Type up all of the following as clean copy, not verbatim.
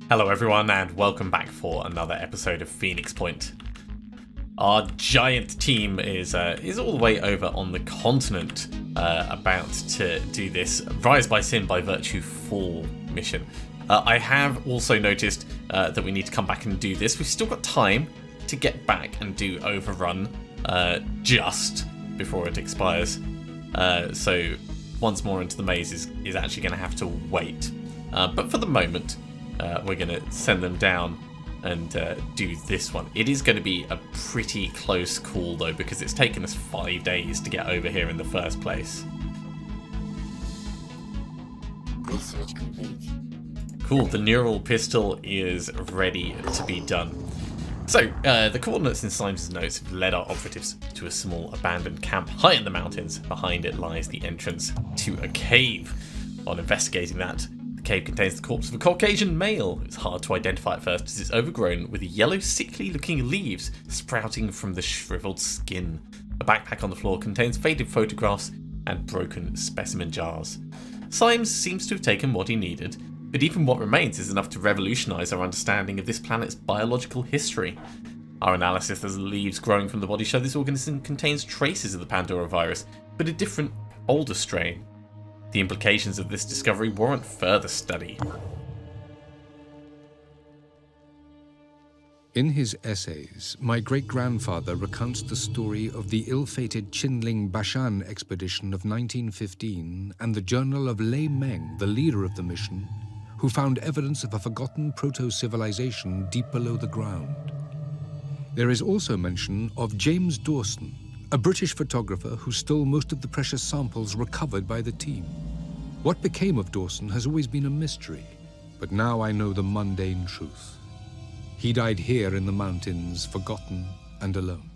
Hello everyone and welcome back for another episode of Phoenix Point. Our giant team is all the way over on the continent about to do this Rise by Sin by Virtue Fall mission. I have also noticed that we need to come back and do this. We've still got time to get back and do Overrun just before it expires. So once more into the maze is actually going to have to wait. But for the moment, we're going to send them down and do this one. It is going to be a pretty close call though, because it's taken us 5 days to get over here in the first place. Research complete. Cool, the neural pistol is ready to be done. So, the coordinates in Symes' notes have led our operatives to a small abandoned camp high in the mountains. Behind it lies the entrance to a cave. On investigating that, the cave contains the corpse of a Caucasian male. It's hard to identify at first as it's overgrown with yellow, sickly-looking leaves sprouting from the shriveled skin. A backpack on the floor contains faded photographs and broken specimen jars. Symes seems to have taken what he needed, but even what remains is enough to revolutionize our understanding of this planet's biological history. Our analysis of the leaves growing from the body show this organism contains traces of the Pandora virus, but a different, older strain. The implications of this discovery warrant further study. In his essays, my great-grandfather recounts the story of the ill-fated Qinling Bashan expedition of 1915 and the journal of Lei Meng, the leader of the mission, who found evidence of a forgotten proto-civilization deep below the ground. There is also mention of James Dawson, a British photographer who stole most of the precious samples recovered by the team. What became of Dawson has always been a mystery, but now I know the mundane truth. He died here in the mountains, forgotten and alone.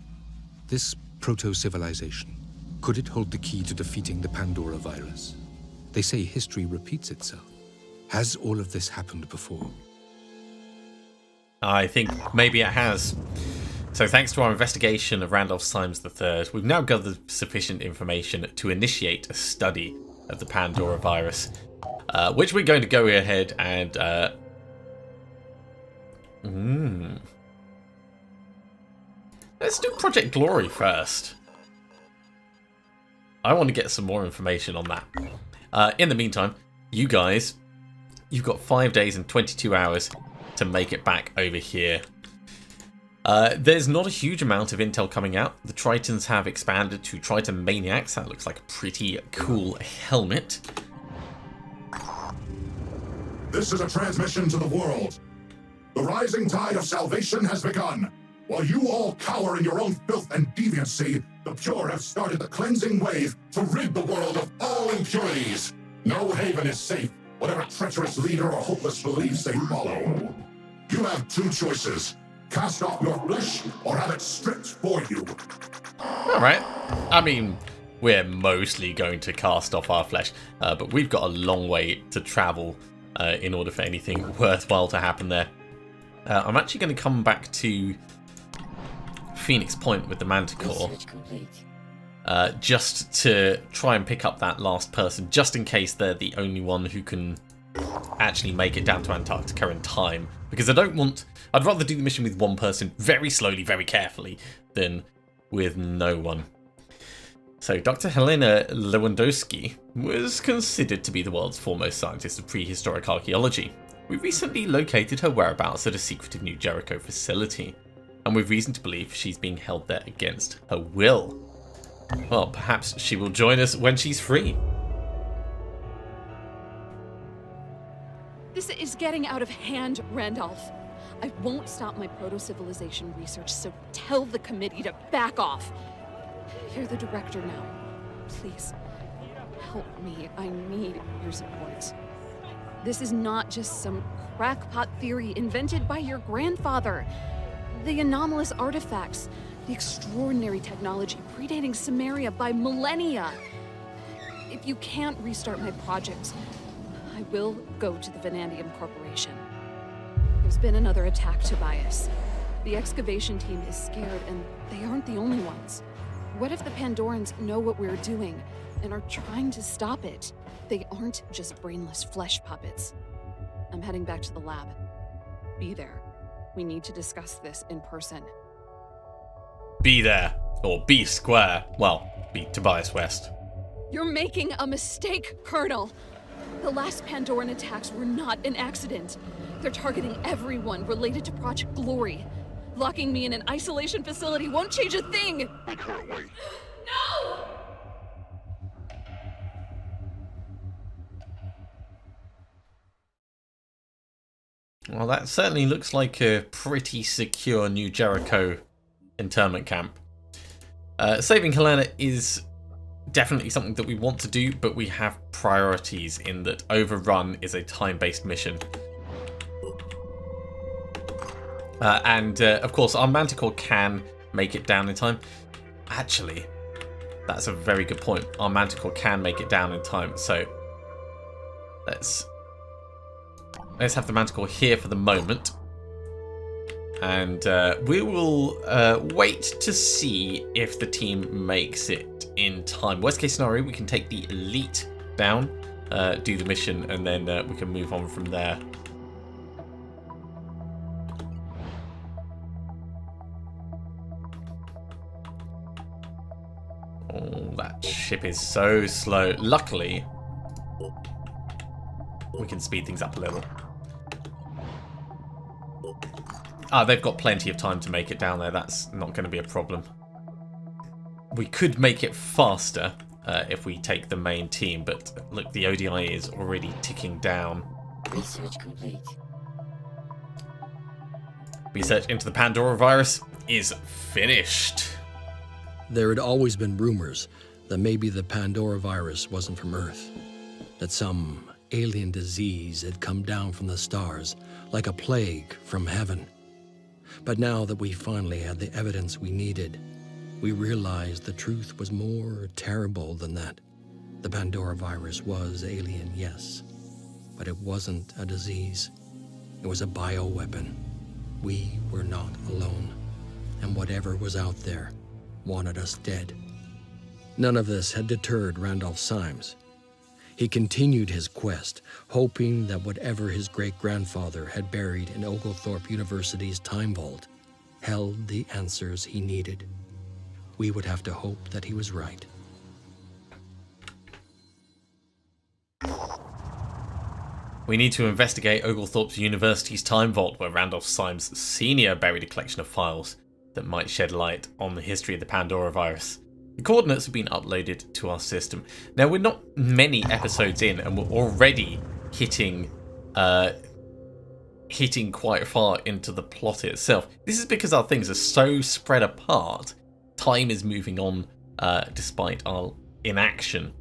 This proto-civilization, could it hold the key to defeating the Pandora virus? They say history repeats itself. Has all of this happened before? I think maybe it has. So thanks to our investigation of Randolph Symes III, we've now gathered sufficient information to initiate a study of the Pandora virus, which we're going to go ahead and... Let's do Project Glory first. I want to get some more information on that. In the meantime, you guys... You've got 5 days and 22 hours to make it back over here. There's not a huge amount of intel coming out. The Tritons have expanded to Triton Maniacs. That looks like a pretty cool helmet. This is a transmission to the world. The rising tide of salvation has begun. While you all cower in your own filth and deviancy, the pure have started the cleansing wave to rid the world of all impurities. No haven is safe, whatever treacherous leader or hopeless beliefs they follow. You have two choices. Cast off your flesh, or have it stripped for you. Alright. I mean, we're mostly going to cast off our flesh, but we've got a long way to travel in order for anything worthwhile to happen there. I'm actually going to come back to Phoenix Point with the Manticore. Just to try and pick up that last person, just in case they're the only one who can actually make it down to Antarctica in time. Because I'd rather do the mission with one person very slowly, very carefully, than with no one. So, Dr. Helena Lewandowski was considered to be the world's foremost scientist of prehistoric archaeology. We recently located her whereabouts at a secretive New Jericho facility, and we've reason to believe she's being held there against her will. Well, perhaps she will join us when she's free. This is getting out of hand, Randolph. I won't stop my proto-civilization research, so tell the committee to back off. You're the director now. Please, help me. I need your support. This is not just some crackpot theory invented by your grandfather. The anomalous artifacts, the extraordinary technology predating Samaria by millennia. If you can't restart my project, I will go to the Vanadium Corporation. There's been another attack, Tobias. The excavation team is scared, and they aren't the only ones. What if the Pandorans know what we're doing and are trying to stop it? They aren't just brainless flesh puppets. I'm heading back to the lab. Be there. We need to discuss this in person. Be there. Or be square. Well, be Tobias West. You're making a mistake, Colonel. The last Pandoran attacks were not an accident. They're targeting everyone related to Project Glory. Locking me in an isolation facility won't change a thing! Make her away. No! Well, that certainly looks like a pretty secure New Jericho internment camp. Saving Helena is definitely something that we want to do, but we have priorities in that Overrun is a time-based mission. Of course, our Manticore can make it down in time. Actually, that's a very good point. Our Manticore can make it down in time, so let's have the Manticore here for the moment. And we will wait to see if the team makes it in time. Worst case scenario, we can take the elite down, do the mission, and then we can move on from there. Oh, that ship is so slow. Luckily, we can speed things up a little. They've got plenty of time to make it down there. That's not going to be a problem. We could make it faster if we take the main team, but look, the ODI is already ticking down. Research complete. Research into the Pandora virus is finished. There had always been rumors that maybe the Pandora virus wasn't from Earth, that some alien disease had come down from the stars like a plague from heaven. But now that we finally had the evidence we needed, we realized the truth was more terrible than that. The Pandora virus was alien, yes, but it wasn't a disease. It was a bioweapon. We were not alone, and whatever was out there wanted us dead. None of this had deterred Randolph Symes. He continued his quest, hoping that whatever his great-grandfather had buried in Oglethorpe University's time vault held the answers he needed. We would have to hope that he was right. We need to investigate Oglethorpe University's time vault, where Randolph Symes Sr. buried a collection of files that might shed light on the history of the Pandora virus. The coordinates have been uploaded to our system. Now, we're not many episodes in, and we're already hitting quite far into the plot itself. This is because our things are so spread apart. Time is moving on despite our inaction.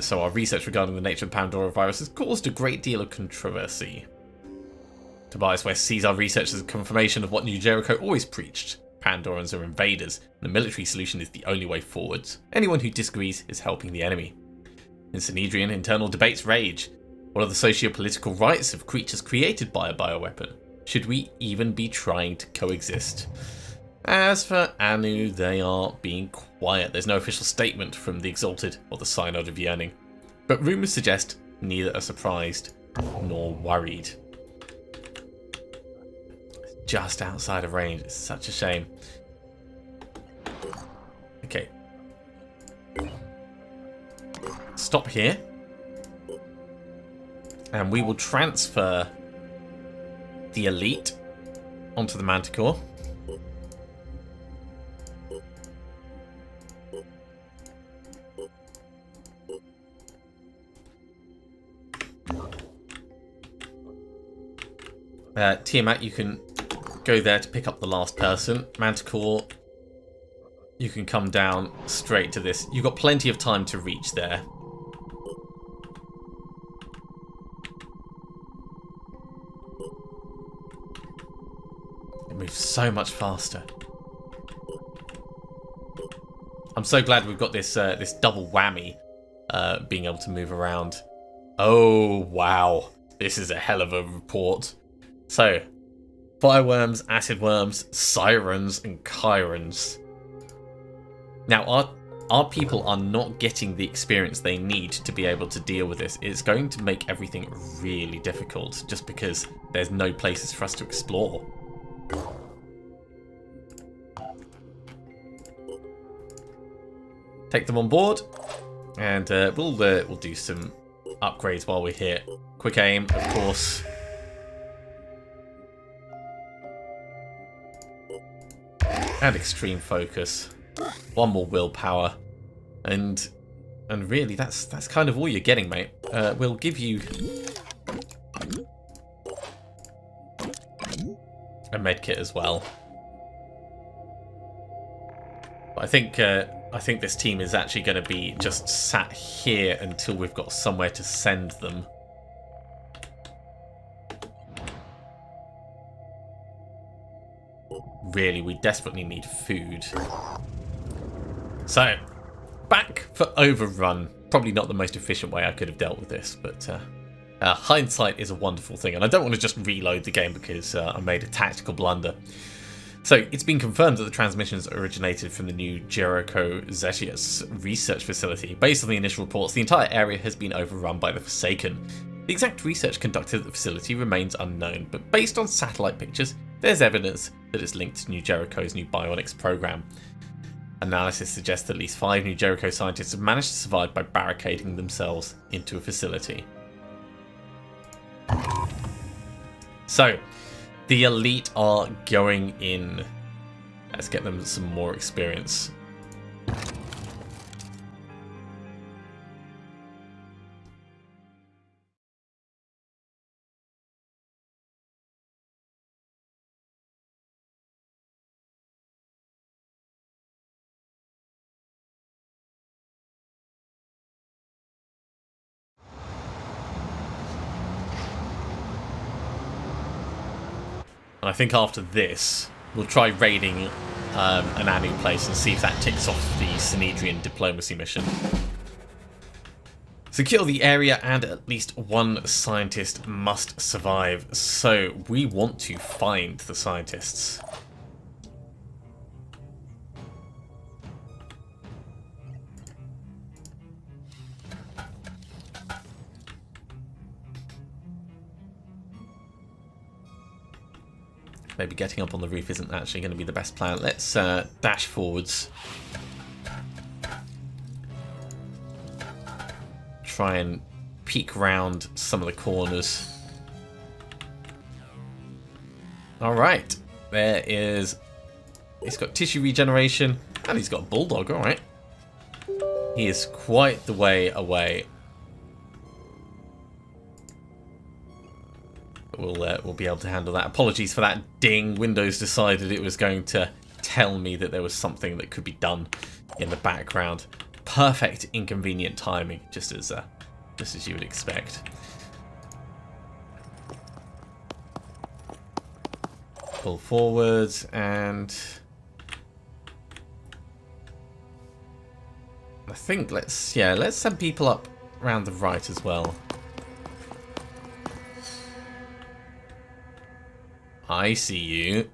So our research regarding the nature of the Pandora virus has caused a great deal of controversy. Tobias West sees our research as a confirmation of what New Jericho always preached. Pandorans are invaders, and the military solution is the only way forwards. Anyone who disagrees is helping the enemy. In Synedrion, internal debates rage. What are the socio-political rights of creatures created by a bioweapon? Should we even be trying to coexist? As for Anu, they are being quiet. There's no official statement from the Exalted or the Synod of Yearning. But rumours suggest neither are surprised nor worried. Just outside of range. It's such a shame. Okay. Stop here. And we will transfer the elite onto the Manticore. Tiamat, you can go there to pick up the last person. Manticore, you can come down straight to this. You've got plenty of time to reach there. It moves so much faster. I'm so glad we've got this this double whammy, being able to move around. Oh wow, this is a hell of a report. So, fireworms, acid worms, sirens, and chirons. Now, our people are not getting the experience they need to be able to deal with this, it's going to make everything really difficult just because there's no places for us to explore. Take them on board, and we'll do some upgrades while we're here. Quick aim, of course. And extreme focus. One more willpower, and really that's kind of all you're getting, mate. We'll give you a medkit as well. But I think this team is actually going to be just sat here until we've got somewhere to send them. Really, we desperately need food. So, back for overrun. Probably not the most efficient way I could have dealt with this, but hindsight is a wonderful thing, and I don't want to just reload the game because I made a tactical blunder. So, it's been confirmed that the transmissions originated from the new Jericho Zetius research facility. Based on the initial reports, the entire area has been overrun by the Forsaken. The exact research conducted at the facility remains unknown, but based on satellite pictures, there's evidence that it's linked to New Jericho's new bionics program. Analysis suggests that at least 5 New Jericho scientists have managed to survive by barricading themselves into a facility. So, the elite are going in. Let's get them some more experience. And I think after this, we'll try raiding an Anu place and see if that ticks off the Synedrion diplomacy mission. Secure the area and at least one scientist must survive. So we want to find the scientists. Maybe getting up on the roof isn't actually going to be the best plan. Let's dash forwards. Try and peek round some of the corners. Alright. There is... He's got tissue regeneration. And he's got a bulldog, alright. He is quite the way away. We'll be able to handle that. Apologies for that ding. Windows decided it was going to tell me that there was something that could be done in the background. Perfect inconvenient timing, just as you would expect. Pull forwards and I think let's send people up around the right as well. I see you.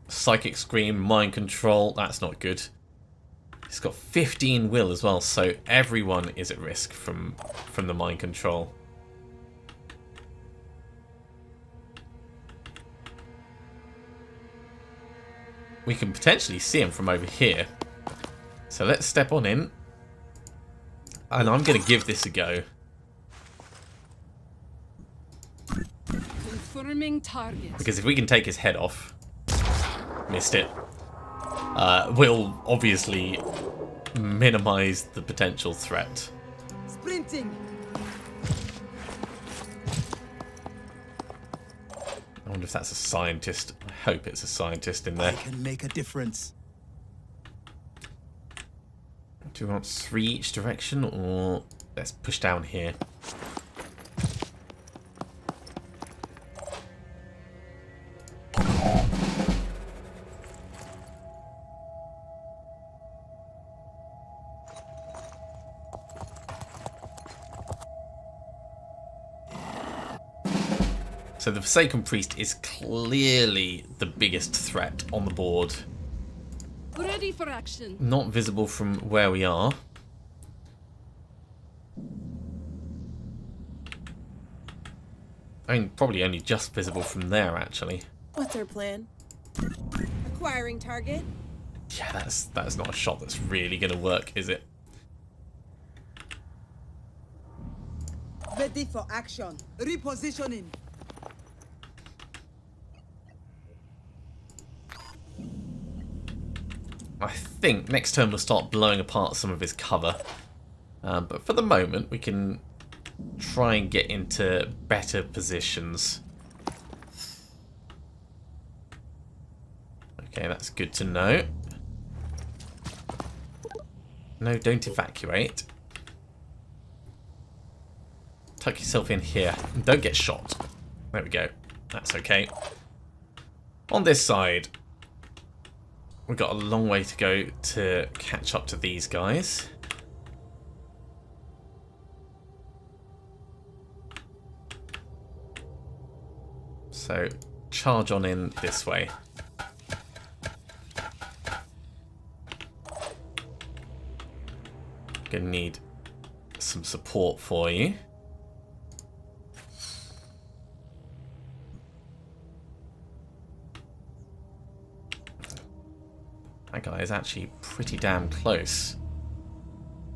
Psychic Scream, Mind Control, that's not good. It's got 15 will as well, so everyone is at risk from the Mind Control. We can potentially see him from over here. So let's step on in. And I'm going to give this a go. Confirming target. Because if we can take his head off, missed it, we'll obviously minimize the potential threat. Sprinting. I wonder if that's a scientist. I hope it's a scientist in there. I can make a difference. Do we want 3 each direction, or let's push down here? So the Forsaken Priest is clearly the biggest threat on the board. Ready Ready for action. Not visible from where we are. I mean, probably only just visible from there, actually. What's our plan? Acquiring target? Yeah, that's not a shot that's really going to work, is it? Ready for action. Repositioning. I think next turn we'll start blowing apart some of his cover. But for the moment, we can try and get into better positions. Okay, that's good to know. No, don't evacuate. Tuck yourself in here. And don't get shot. There we go. That's okay. On this side, we've got a long way to go to catch up to these guys. So, charge on in this way. Gonna need some support for you. That guy is actually pretty damn close.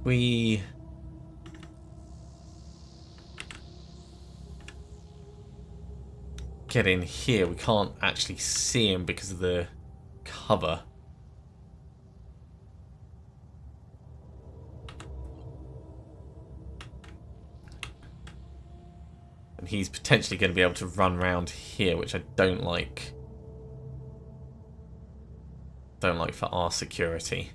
We get in here, we can't actually see him because of the cover. And he's potentially going to be able to run around here, which I don't like. Don't like for our security.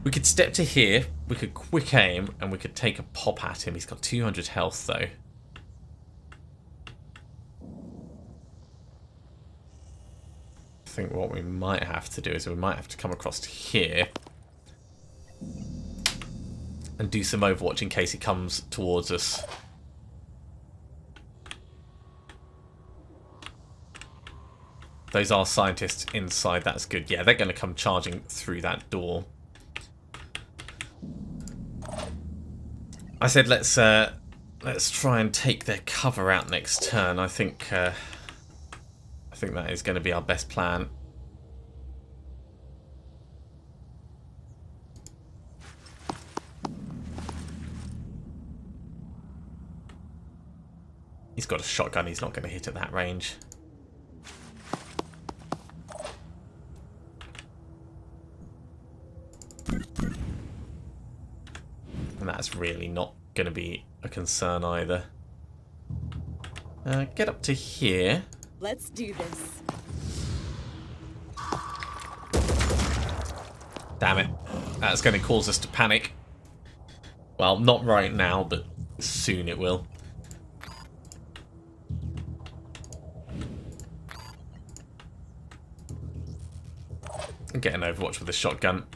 We could step to here, we could quick aim, and we could take a pop at him. He's got 200 health though. I think what we might have to do is we might have to come across to here and do some overwatch in case he comes towards us. Those are scientists inside, that's good. Yeah, they're going to come charging through that door. I said let's try and take their cover out next turn. I think that is going to be our best plan. He's got a shotgun, he's not going to hit at that range. And that's really not going to be a concern either. Get up to here. Let's do this. Damn it. That's going to cause us to panic. Well, not right now, but soon it will. And get an overwatch with a shotgun.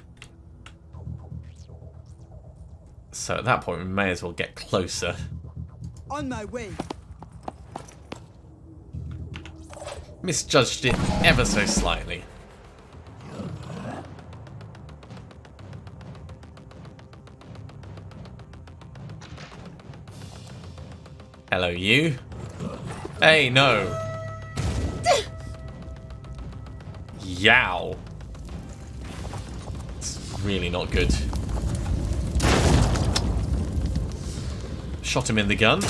So at that point, we may as well get closer. On my way. Misjudged it ever so slightly. Hello, you. Hey, no. Yow. It's really not good. Shot him in the gun.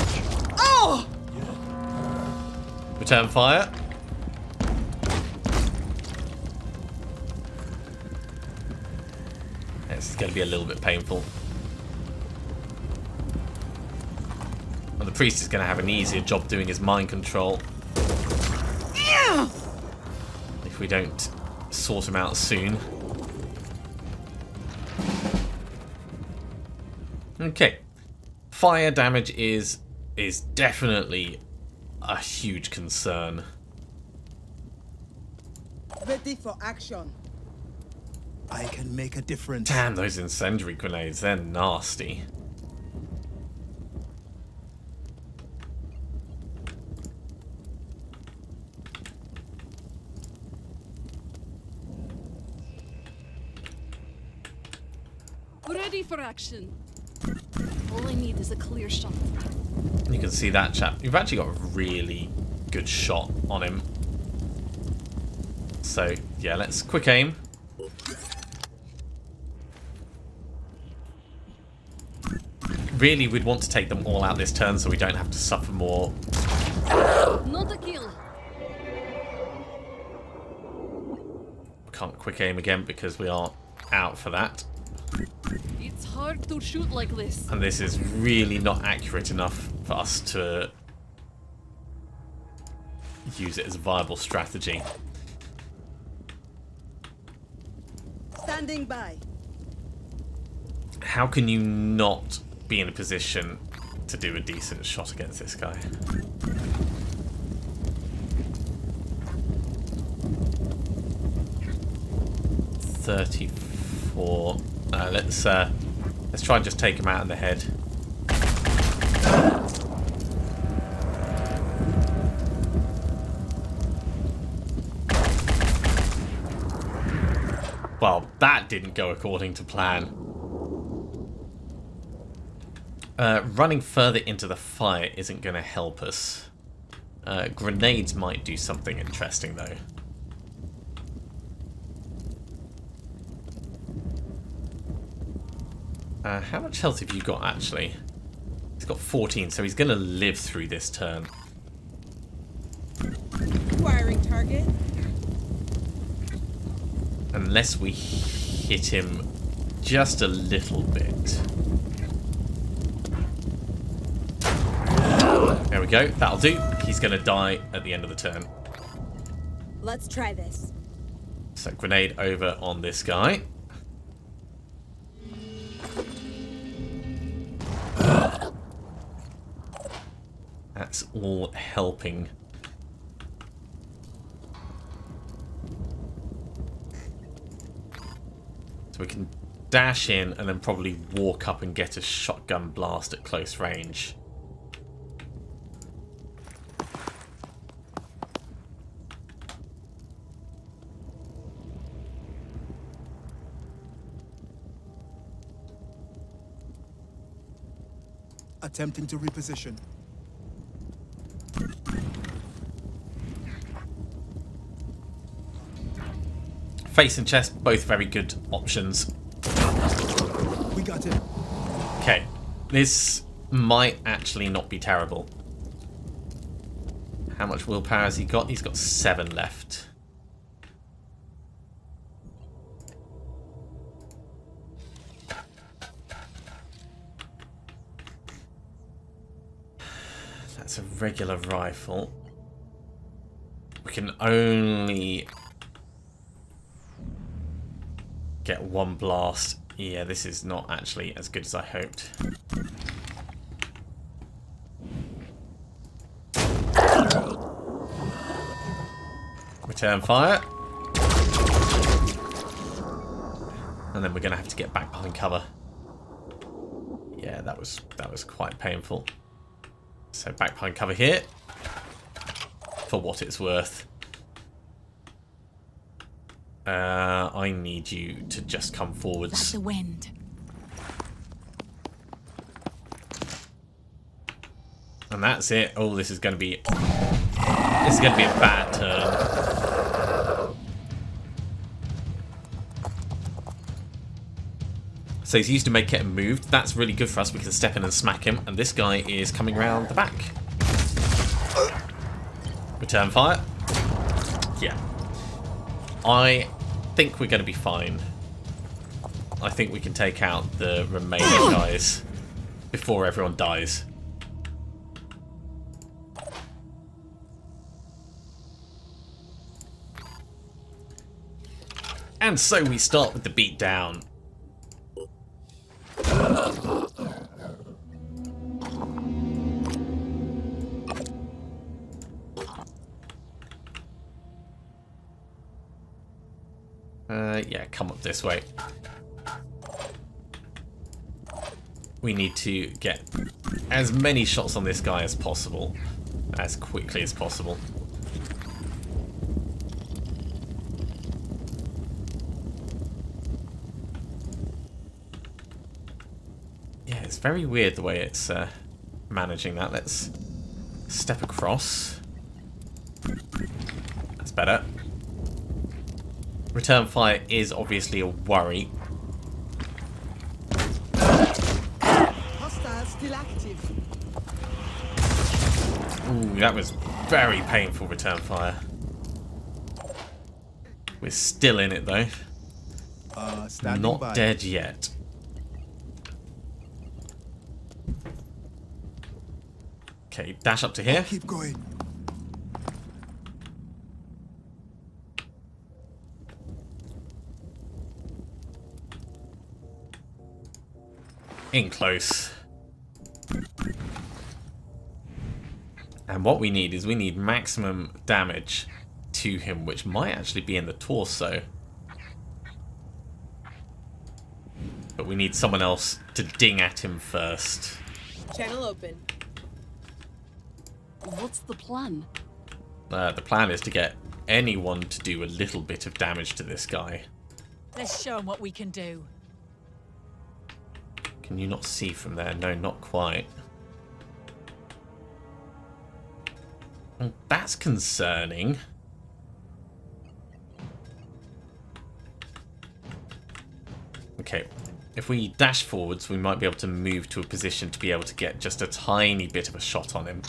Oh! Return fire. This is going to be a little bit painful. Well, the priest is going to have an easier job doing his mind control. If we don't sort him out soon. Okay. Fire damage is definitely a huge concern. Ready for action. I can make a difference. Damn, those incendiary grenades, they're nasty. ready for action. All I need is a clear shot. You can see that chap. You've actually got a really good shot on him. So, yeah, let's quick aim. Really, we'd want to take them all out this turn so we don't have to suffer more. Not a kill. Can't quick aim again because we are out for that. It's hard to shoot like this. And this is really not accurate enough for us to use it as a viable strategy. Standing by. How can you not be in a position to do a decent shot against this guy? $34. Let's try and just take him out in the head. Well, that didn't go according to plan. Running further into the fire isn't going to help us. Grenades might do something interesting, though. How much health have you got, actually? He's got 14, so he's going to live through this turn. Acquiring target. Unless we hit him just a little bit. There we go. That'll do. He's going to die at the end of the turn. Let's try this. So grenade over on this guy. That's all helping. So we can dash in and then probably walk up and get a shotgun blast at close range. Attempting to reposition. Face and chest, both very good options. We got it. Okay, this might actually not be terrible. How much willpower has he got? He's got 7 left. That's a regular rifle. We can only get 1 blast. Yeah, this is not actually as good as I hoped. Return fire. And then we're going to have to get back behind cover. Yeah, that was quite painful. So back behind cover here. For what it's worth. I need you to just come forwards. That's the wind. And that's it. Oh, this is going to be a bad turn. So he's used to make it and moved. That's really good for us. We can step in and smack him. And this guy is coming around the back. Return fire. Yeah. I think we're going to be fine. I think we can take out the remaining guys before everyone dies. And so we start with the beatdown. Yeah, come up this way. We need to get as many shots on this guy as possible, as quickly as possible. very weird the way it's managing that. Let's step across. That's better. Return fire is obviously a worry. Hostile still active. Ooh, that was very painful return fire. We're still in it though. Standing Not by. dead yet. Okay, dash up to here. Keep going. In close. And what we need is we need maximum damage to him, which might actually be in the torso. But we need someone else to ding at him first. Channel open. What's the plan? The plan is to get anyone to do a little bit of damage to this guy. Let's show him what we can do. Can you not see from there? No, not quite. Well, that's concerning. Okay, if we dash forwards, we might be able to move to a position to be able to get just a tiny bit of a shot on him.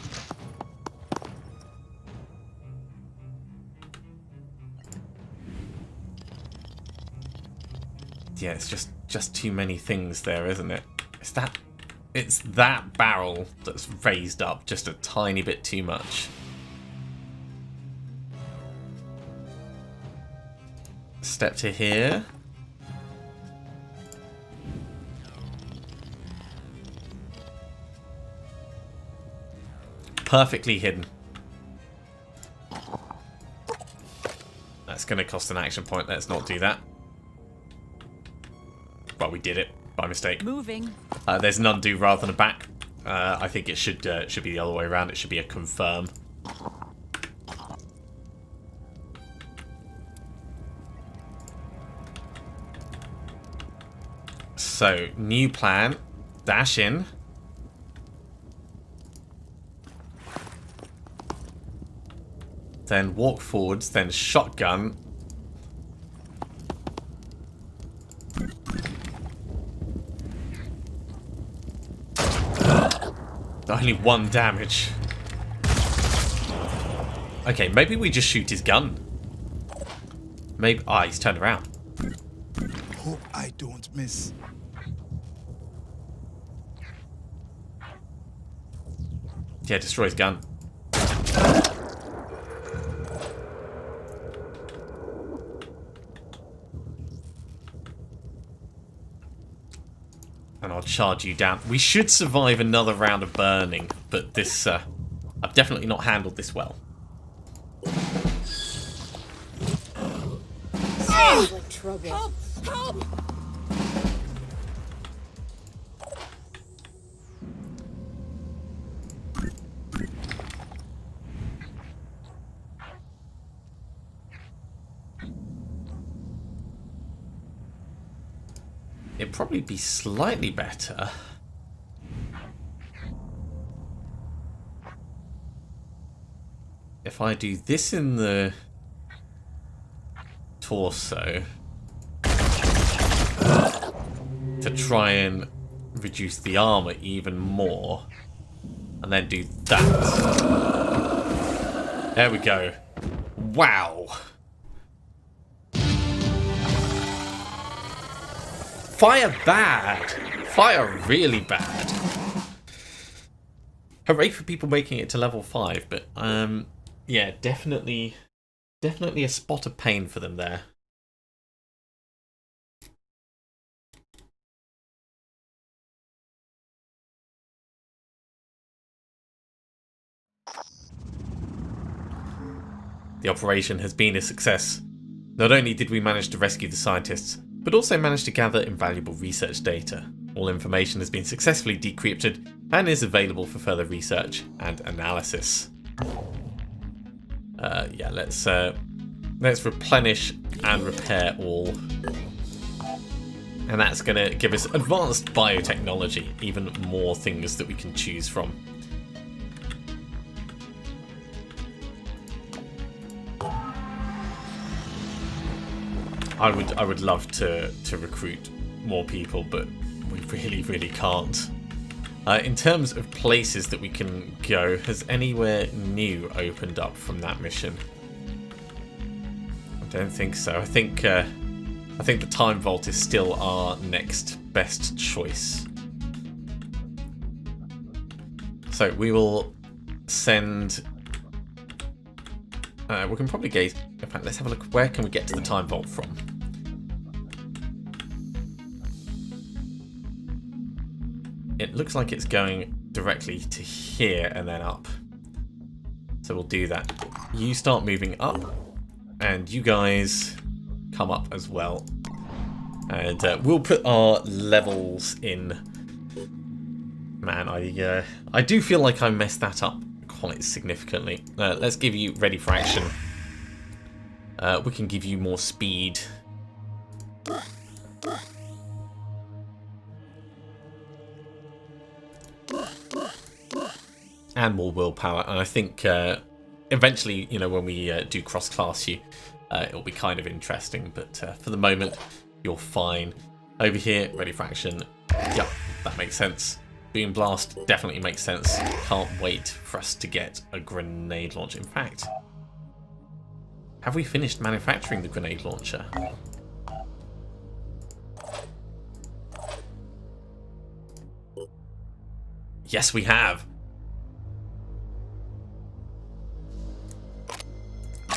Yeah, it's just too many things there, isn't it? It's that barrel that's raised up just a tiny bit too much. Step to here. Perfectly hidden. That's going to cost an action point. Let's not do that. Well, we did it by mistake. Moving. There's an undo rather than a back. I think it should be the other way around. It should be a confirm. So, new plan. Dash in. Then walk forwards, then shotgun. Only 1 damage. Okay, maybe we just shoot his gun. Maybe... Ah, he's turned around. Hope I don't miss. Yeah, destroy his gun. And I'll charge you down. We should survive another round of burning, but this, I've definitely not handled this well. Sounds like trouble. Help! Help! It'd probably be slightly better if I do this in the torso to try and reduce the armor even more, and then do that. There we go. Wow. Fire bad. Fire really bad. Hooray for people making it to level 5, but yeah, definitely a spot of pain for them there. The operation has been a success. Not only did we manage to rescue the scientists, but also managed to gather invaluable research data. All information has been successfully decrypted and is available for further research and analysis. Yeah, let's replenish and repair all. And that's going to give us advanced biotechnology, even more things that we can choose from. I would love to recruit more people, but we really can't. In terms of places that we can go, has anywhere new opened up from that mission? I don't think so. I think the Time Vault is still our next best choice. So we will send... we can probably gaze... In fact, let's have a look. Where can we get to the Time Vault from? It looks like it's going directly to here and then up. So we'll do that. You start moving up, and you guys come up as well. And we'll put our levels in. Man, I do feel like I messed that up quite significantly. Let's give you ready for action. We can give you more speed. And more willpower. And I think eventually, you know, when we do cross-class you, it'll be kind of interesting. But for the moment, you're fine. Over here, ready for action. Yep, that makes sense. Boom Blast definitely makes sense. Can't wait for us to get a grenade launcher. In fact, have we finished manufacturing the grenade launcher? Yes, we have.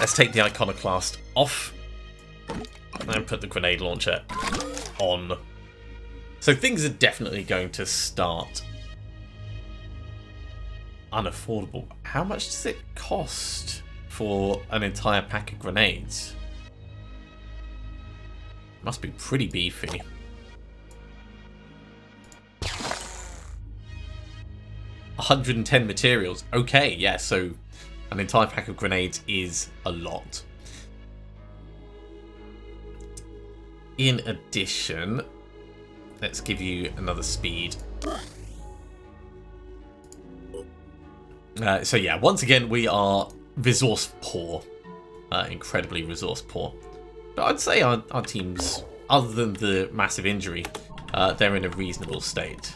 Let's take the iconoclast off and put the grenade launcher on. So things are definitely going to start unaffordable. How much does it cost for an entire pack of grenades? Must be pretty beefy. $110 materials. Okay, yeah, so an entire pack of grenades is a lot. In addition, let's give you another speed. So yeah, once again, we are resource poor. Incredibly resource poor. But I'd say our teams, other than the massive injury, they're in a reasonable state.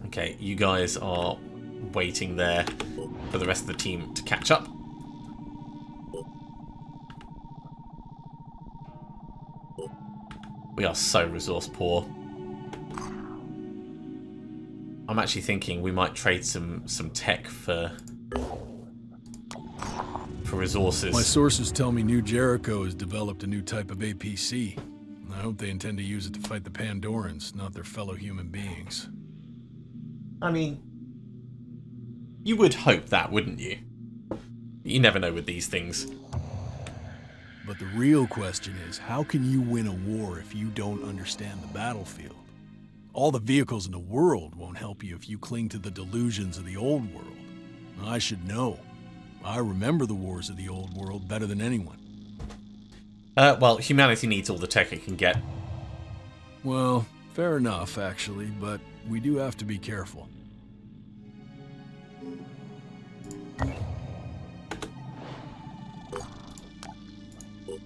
Okay, you guys are waiting there for the rest of the team to catch up. We are so resource poor. I'm actually thinking we might trade some tech for resources. My sources tell me New Jericho has developed a new type of APC. I hope they intend to use it to fight the Pandorans, not their fellow human beings. I mean, you would hope that, wouldn't you? You never know with these things. But the real question is, how can you win a war if you don't understand the battlefield? All the vehicles in the world won't help you if you cling to the delusions of the old world. I should know. I remember the wars of the old world better than anyone. Well, humanity needs all the tech it can get. Well, fair enough, actually, but we do have to be careful.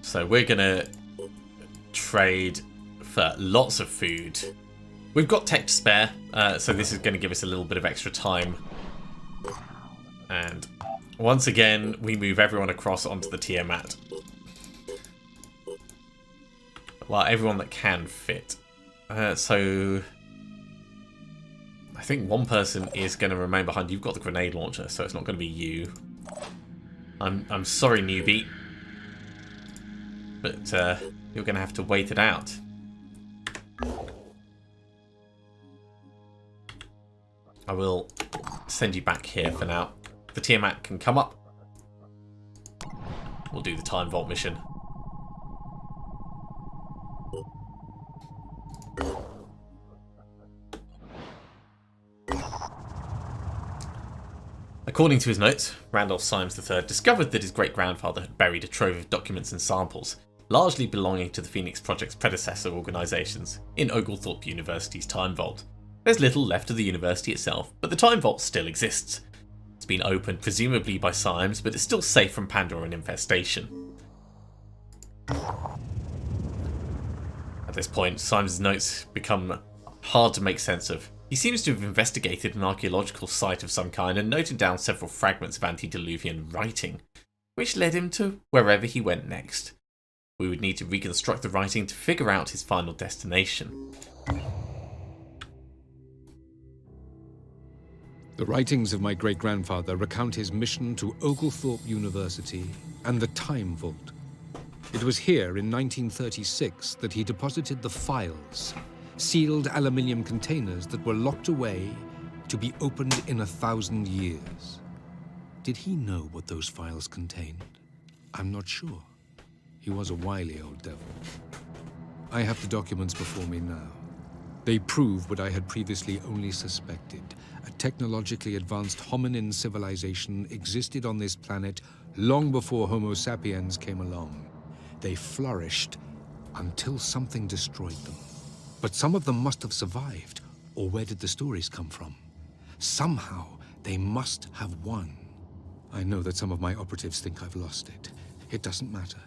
So we're gonna trade for lots of food. We've got tech to spare, so this is going to give us a little bit of extra time. And once again, we move everyone across onto the Tiamat. Well, everyone that can fit. So I think one person is going to remain behind. You've got the grenade launcher, so it's not going to be you. I'm sorry, newbie, but you're going to have to wait it out. I will send you back here for now. The Tiamat can come up. We'll do the Time Vault mission. According to his notes, Randolph Symes III discovered that his great-grandfather had buried a trove of documents and samples, largely belonging to the Phoenix Project's predecessor organisations, in Oglethorpe University's Time Vault. There's little left of the university itself, but the Time Vault still exists. It's been opened presumably by Symes, but it's still safe from Pandoran infestation. At this point, Symes' notes become hard to make sense of. He seems to have investigated an archaeological site of some kind and noted down several fragments of antediluvian writing, which led him to wherever he went next. We would need to reconstruct the writing to figure out his final destination. The writings of my great-grandfather recount his mission to Oglethorpe University and the Time Vault. It was here in 1936 that he deposited the files, sealed aluminium containers that were locked away to be opened in 1,000 years. Did he know what those files contained? I'm not sure. He was a wily old devil. I have the documents before me now. They prove what I had previously only suspected. A technologically advanced hominin civilization existed on this planet long before Homo sapiens came along. They flourished until something destroyed them. But some of them must have survived, or where did the stories come from? Somehow, they must have won. I know that some of my operatives think I've lost it. It doesn't matter.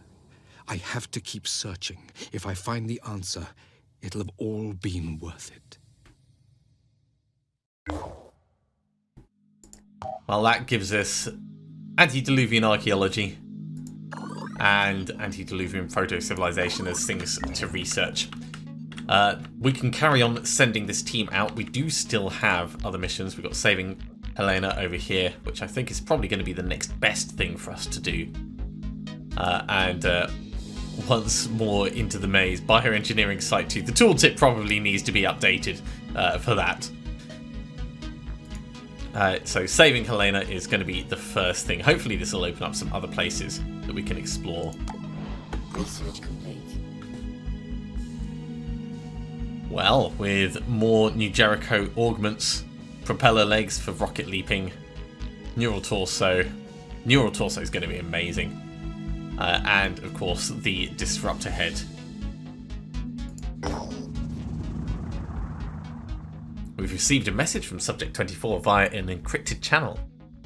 I have to keep searching. If I find the answer, it'll have all been worth it. Well, that gives us antediluvian archaeology and antediluvian proto-civilization as things to research. We can carry on sending this team out. We do still have other missions. We've got saving Helena over here, which I think is probably going to be the next best thing for us to do. Once more into the maze, bioengineering Site 2. The tooltip probably needs to be updated for that. So saving Helena is going to be the first thing. Hopefully this will open up some other places that we can explore. Research complete. Well, with more New Jericho augments, propeller legs for rocket leaping, neural torso. Neural torso is going to be amazing. And, of course, the disruptor head. We've received a message from Subject 24 via an encrypted channel.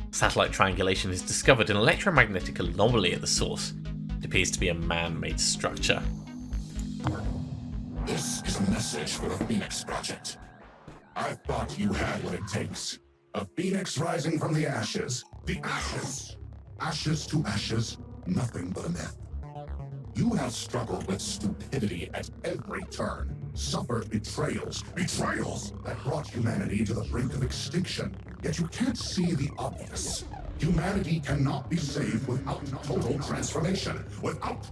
Satellite triangulation has discovered an electromagnetic anomaly at the source. It appears to be a man-made structure. This is a message for the Phoenix Project. I thought you had what it takes. A phoenix rising from the ashes. The ashes! Ashes to ashes, nothing but a myth. You have struggled with stupidity at every turn. Suffered betrayals that brought humanity to the brink of extinction. Yet you can't see the obvious. Humanity cannot be saved without total transformation. Without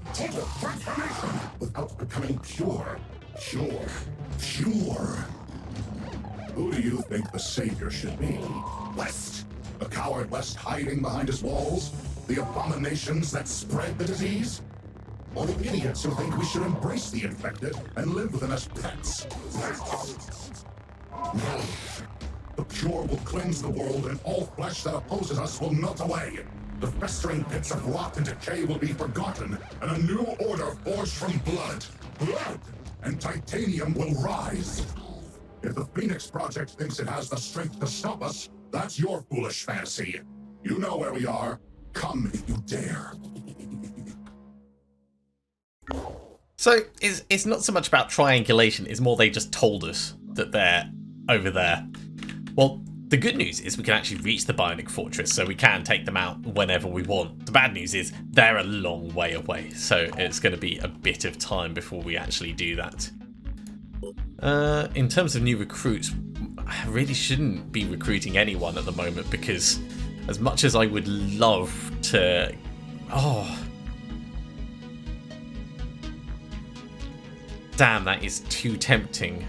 becoming pure. Who do you think the savior should be? West? The coward West hiding behind his walls? The abominations that spread the disease? Or the idiots who think we should embrace the infected and live with them as pets? No. The pure will cleanse the world, and all flesh that opposes us will melt away. The festering pits of rot and decay will be forgotten, and a new order forged from blood. Blood! And titanium will rise. If the Phoenix Project thinks it has the strength to stop us, that's your foolish fantasy. You know where we are. Come if you dare. So it's not so much about triangulation, it's more they just told us that they're over there. Well, the good news is we can actually reach the Bionic Fortress, so we can take them out whenever we want. The bad news is they're a long way away, so it's going to be a bit of time before we actually do that. In terms of new recruits, I really shouldn't be recruiting anyone at the moment, because as much as I would love to... Damn, that is too tempting.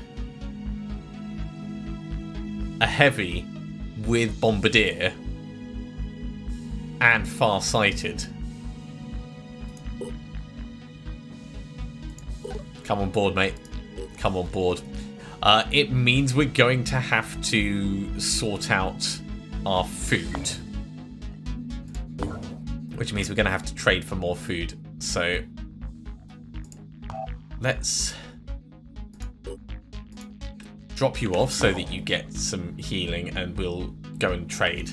A heavy with Bombardier and Far-Sighted. Come on board, mate. Come on board. It means we're going to have to sort out our food. which means we're going to have to trade for more food. So let's drop you off so that you get some healing, and we'll go and trade.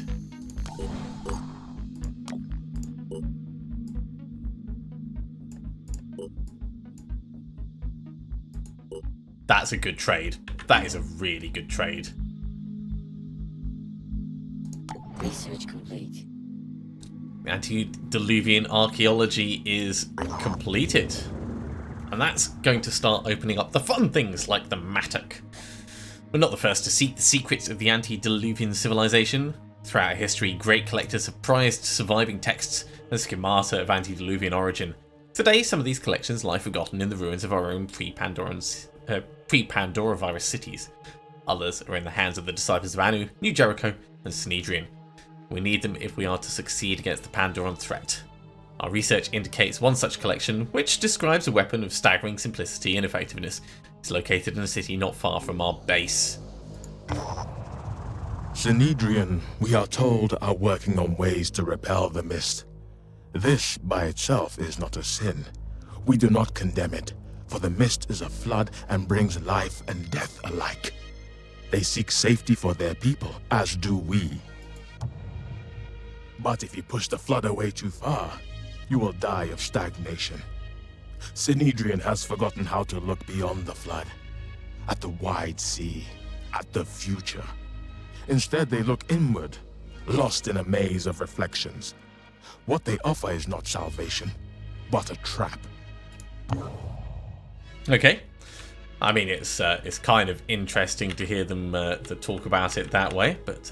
That's a good trade. That is a really good trade. Research complete. Antediluvian archaeology is completed. And that's going to start opening up the fun things like the mattock. We're not the first to seek the secrets of the antediluvian civilization. Throughout history, great collectors have prized surviving texts and schemata of antediluvian origin. Today, some of these collections lie forgotten in the ruins of our own pre-Pandora virus cities. Others are in the hands of the disciples of Anu, New Jericho, and Synedrion. We need them if we are to succeed against the Pandoran threat. Our research indicates one such collection, which describes a weapon of staggering simplicity and effectiveness, is located in a city not far from our base. Synedrion, we are told, are working on ways to repel the mist. This, by itself, is not a sin. We do not condemn it, for the mist is a flood and brings life and death alike. They seek safety for their people, as do we. But if you push the flood away too far, you will die of stagnation. Synedrion has forgotten how to look beyond the flood, at the wide sea, at the future. Instead, they look inward, lost in a maze of reflections. What they offer is not salvation, but a trap. Okay. I mean, it's kind of interesting to hear them to talk about it that way, but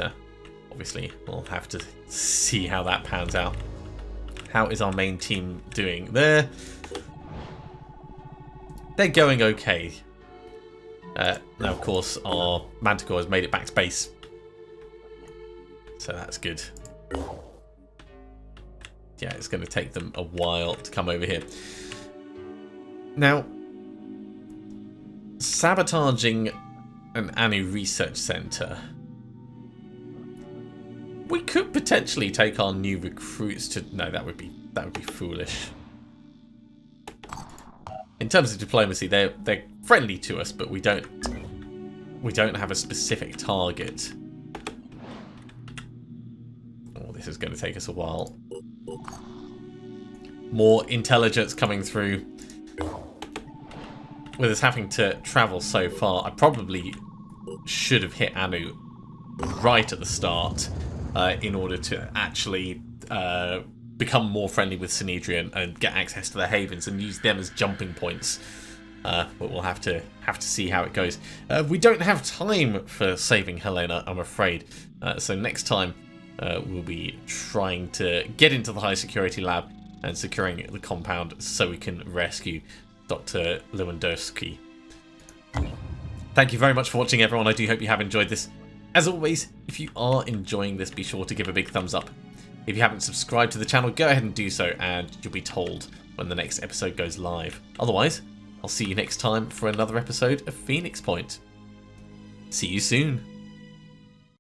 obviously we'll have to see how that pans out. How is our main team doing? They're going okay. Now, of course, our Manticore has made it back to base, so that's good. Yeah, it's going to take them a while to come over here. Now, sabotaging an Anu research center. We could potentially take our new recruits to... No, that would be foolish. In terms of diplomacy, they're friendly to us, but we don't have a specific target. Oh, this is going to take us a while. More intelligence coming through. With us having to travel so far, I probably should have hit Anu right at the start in order to actually become more friendly with Synedrion and get access to the havens and use them as jumping points. But we'll have to see how it goes. We don't have time for saving Helena, I'm afraid. So next time we'll be trying to get into the high security lab and securing the compound so we can rescue Dr. Lewandowski. Thank you very much for watching, everyone. I do hope you have enjoyed this. As always, if you are enjoying this, be sure to give a big thumbs up. If you haven't subscribed to the channel, go ahead and do so, and you'll be told when the next episode goes live. Otherwise, I'll see you next time for another episode of Phoenix Point. See you soon.